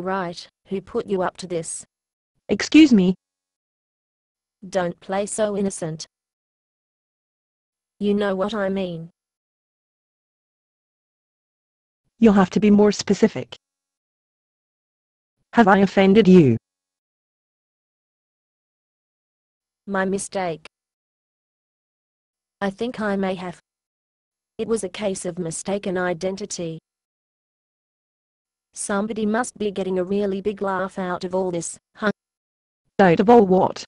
right, who put you up to this? Excuse me? Don't play so innocent. You know what I mean. You'll have to be more specific. Have I offended you? My mistake. I think I may have. It was a case of mistaken identity. Somebody must be getting a really big laugh out of all this, huh? Out of all what?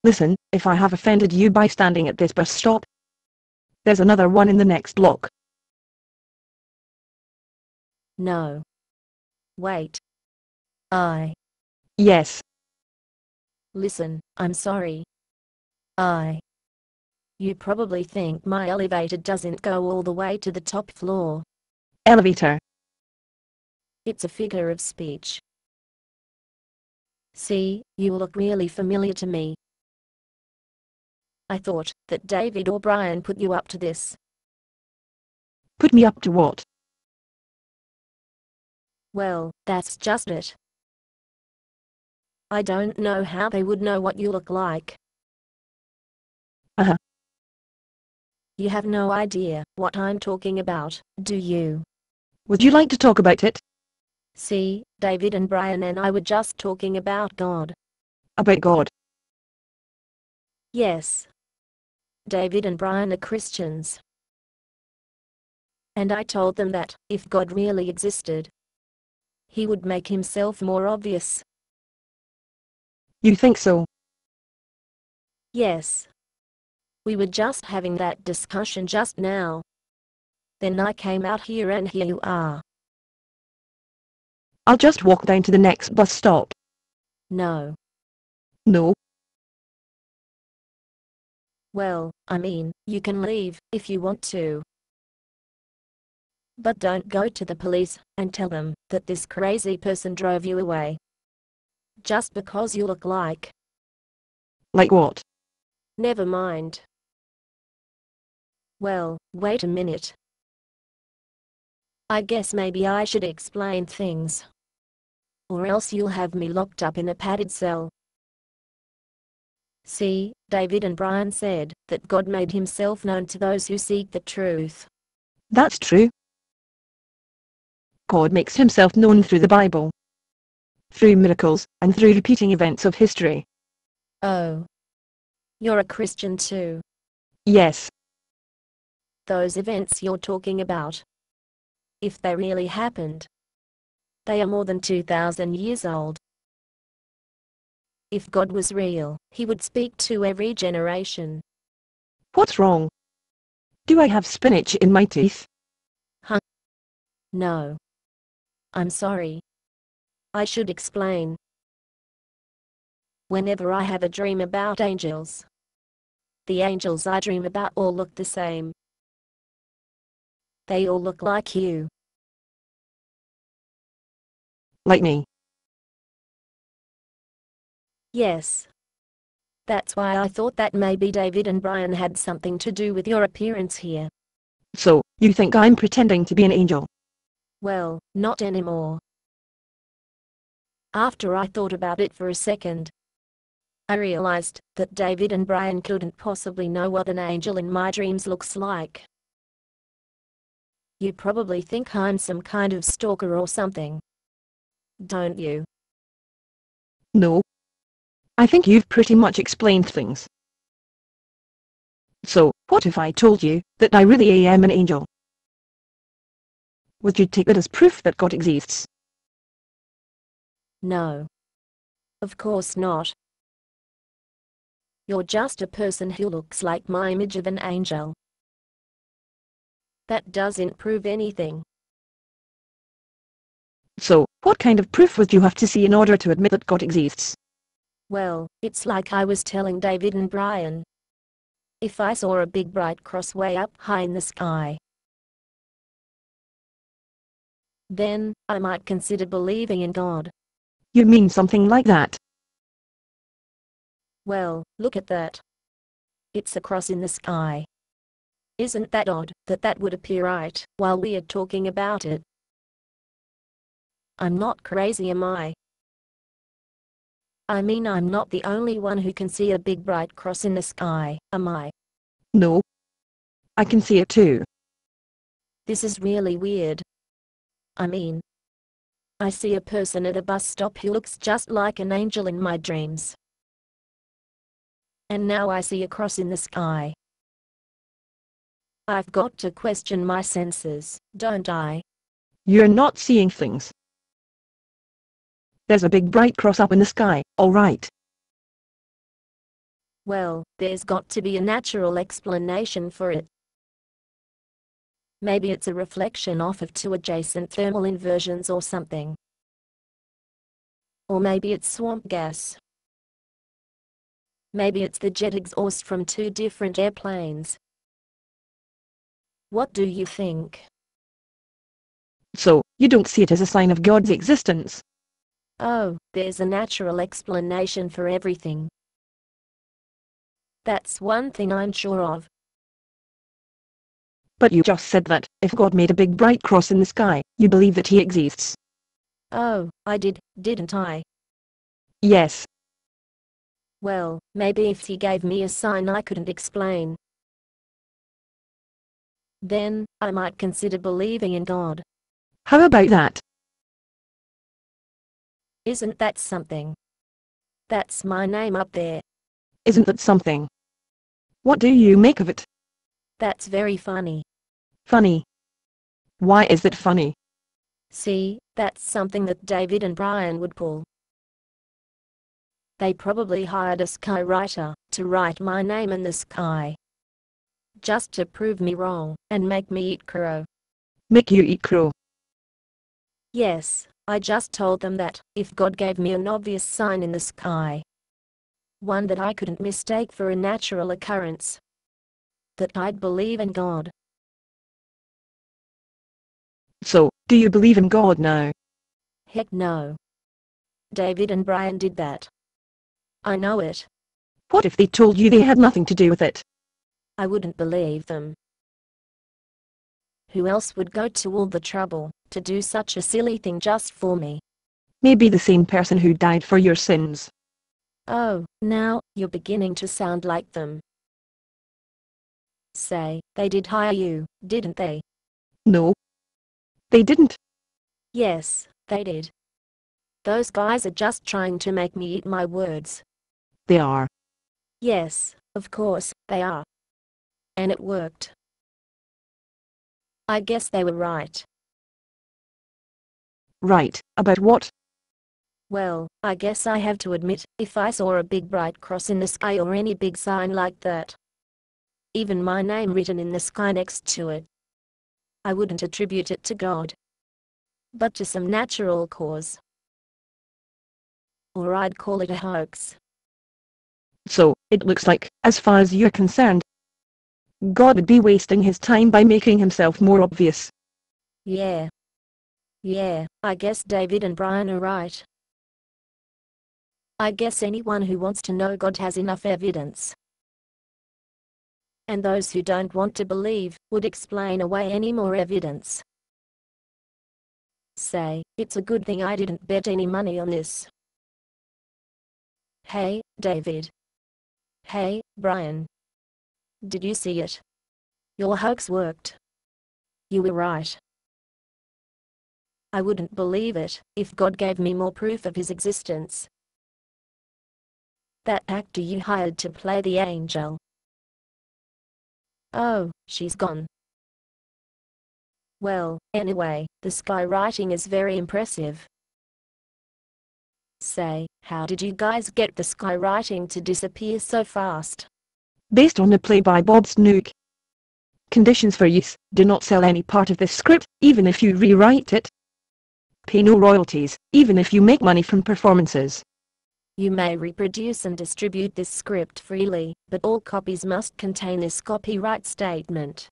Listen, if I have offended you by standing at this bus stop, there's another one in the next block. No. Wait. Yes. Listen, I'm sorry. You probably think my elevator doesn't go all the way to the top floor. Elevator. It's a figure of speech. See, you look really familiar to me. I thought that David or Brian put you up to this. Put me up to what? Well, that's just it. I don't know how they would know what you look like. Uh-huh. You have no idea what I'm talking about, do you? Would you like to talk about it? See, David and Brian and I were just talking about God. About God? Yes. David and Brian are Christians. And I told them that, if God really existed, he would make himself more obvious. You think so? Yes. We were just having that discussion just now. Then I came out here and here you are. I'll just walk down to the next bus stop. No. No. Well, I mean, you can leave if you want to. But don't go to the police and tell them that this crazy person drove you away. Just because you look like. Like what? Never mind. Well, wait a minute. I guess maybe I should explain things. Or else you'll have me locked up in a padded cell. See, David and Brian said that God made himself known to those who seek the truth. That's true. God makes himself known through the Bible, through miracles, and through repeating events of history. Oh. You're a Christian too. Yes. Those events you're talking about, if they really happened, they are more than 2,000 years old. If God was real, he would speak to every generation. What's wrong? Do I have spinach in my teeth? Huh? No. I'm sorry. I should explain. Whenever I have a dream about angels, the angels I dream about all look the same. They all look like you. Like me? Yes. That's why I thought that maybe David and Brian had something to do with your appearance here. So, you think I'm pretending to be an angel? Well, not anymore. After I thought about it for a second, I realized that David and Brian couldn't possibly know what an angel in my dreams looks like. You probably think I'm some kind of stalker or something. Don't you? No. I think you've pretty much explained things. So, what if I told you that I really am an angel? Would you take that as proof that God exists? No. Of course not. You're just a person who looks like my image of an angel. That doesn't prove anything. So, what kind of proof would you have to see in order to admit that God exists? Well, it's like I was telling David and Brian. If I saw a big bright cross way up high in the sky, then I might consider believing in God. You mean something like that? Well, look at that. It's a cross in the sky. Isn't that odd that that would appear right while we are talking about it? I'm not crazy, am I? I mean, I'm not the only one who can see a big bright cross in the sky, am I? No. I can see it too. This is really weird. I mean, I see a person at a bus stop who looks just like an angel in my dreams. And now I see a cross in the sky. I've got to question my senses, don't I? You're not seeing things. There's a big bright cross up in the sky, all right. Well, there's got to be a natural explanation for it. Maybe it's a reflection off of two adjacent thermal inversions or something. Or maybe it's swamp gas. Maybe it's the jet exhaust from two different airplanes. What do you think? So, you don't see it as a sign of God's existence? Oh, there's a natural explanation for everything. That's one thing I'm sure of. But you just said that, if God made a big bright cross in the sky, you believe that he exists. Oh, I did, didn't I? Yes. Well, maybe if he gave me a sign I couldn't explain, then I might consider believing in God. How about that? Isn't that something? That's my name up there. Isn't that something? What do you make of it? That's very funny. Funny. Why is it funny? See, that's something that David and Brian would pull. They probably hired a skywriter to write my name in the sky, just to prove me wrong and make me eat crow. Make you eat crow? Yes, I just told them that, if God gave me an obvious sign in the sky, one that I couldn't mistake for a natural occurrence, that I'd believe in God. So, do you believe in God now? Heck no. David and Brian did that. I know it. What if they told you they had nothing to do with it? I wouldn't believe them. Who else would go to all the trouble to do such a silly thing just for me? Maybe the same person who died for your sins. Oh, now you're beginning to sound like them. Say, they did hire you, didn't they? No. They didn't. Yes, they did. Those guys are just trying to make me eat my words. They are. Yes, of course, they are. And it worked. I guess they were right. Right, about what? Well, I guess I have to admit, if I saw a big bright cross in the sky or any big sign like that, even my name written in the sky next to it, I wouldn't attribute it to God, but to some natural cause. Or I'd call it a hoax. So, it looks like, as far as you're concerned, God would be wasting his time by making himself more obvious. Yeah. Yeah, I guess David and Brian are right. I guess anyone who wants to know God has enough evidence. And those who don't want to believe would explain away any more evidence. Say, it's a good thing I didn't bet any money on this. Hey, David. Hey, Brian. Did you see it? Your hoax worked. You were right. I wouldn't believe it if God gave me more proof of his existence. That actor you hired to play the angel. Oh, she's gone. Well, anyway, the skywriting is very impressive. Say, how did you guys get the skywriting to disappear so fast? Based on a play by Bob Snook. Conditions for use: do not sell any part of this script, even if you rewrite it. Pay no royalties, even if you make money from performances. You may reproduce and distribute this script freely, but all copies must contain this copyright statement.